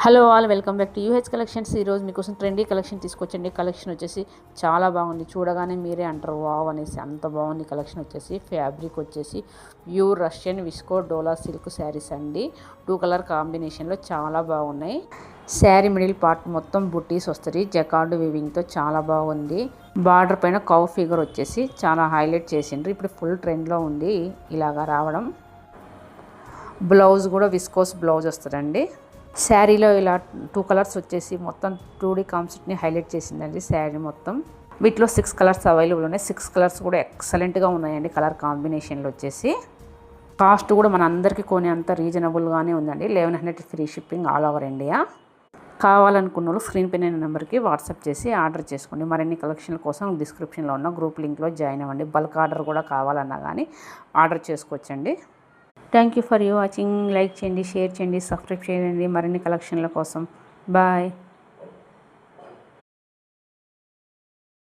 Hello all welcome back to యూహెచ్ collections. ఈరోజు మీకోసం trendy collection తీసుకొచ్చండి. Collection వచ్చేసి చాలా బాగుంది. చూడగానే మీరే అంటారు వావ్ అనేసి, అంత బాగుంది. కలెక్షన్ వచ్చేసి ఫ్యాబ్రిక్ వచ్చేసి ప్యూర్ రష్యన్ విస్కో డోలా సిల్క్ శారీస్ అండి. 2 కలర్ కాంబినేషన్లో చాలా బాగున్నాయి. శారీ మిడిల్ పార్ట్ మొత్తం బుట్టీస్ వస్తుంది. జకార్డ్ వివింగ్తో చాలా బాగుంది. బార్డర్ పైన కౌ ఫిగర్ వచ్చేసి చాలా హైలైట్ చేసిండ్రు. ఇప్పుడు ఫుల్ ట్రెండ్లో ఉంది ఇలాగా రావడం. బ్లౌజ్ కూడా విస్కోస్ బ్లౌజ్ వస్తుందండి. శారీలో ఇలా 2 కలర్స్ వచ్చేసి మొత్తం 2D కాన్సెప్ట్ని హైలైట్ చేసిందండి శారీ మొత్తం. వీటిలో 6 కలర్స్ అవైలబుల్ ఉన్నాయి. 6 కలర్స్ కూడా ఎక్సలెంట్గా ఉన్నాయండి. కలర్ కాంబినేషన్లు వచ్చేసి కాస్ట్ కూడా మన అందరికీ కొనేంత రీజనబుల్గానే ఉందండి. 1100 free shipping all over India. కావాలనుకున్న వాళ్ళు స్క్రీన్ పైన నెంబర్కి వాట్సాప్ చేసి ఆర్డర్ చేసుకోండి. మరిన్ని కలెక్షన్ల కోసం డిస్క్రిప్షన్లో ఉన్న గ్రూప్ లింక్లో జాయిన్ అవ్వండి. బల్క్ ఆర్డర్ కూడా కావాలన్నా కానీ ఆర్డర్ చేసుకోవచ్చండి. Thank you for watching. Like చేయండి, షేర్ చేయండి, సబ్స్క్రైబ్ చేయండి మరిన్ని కలెక్షన్ల కోసం. బాయ్.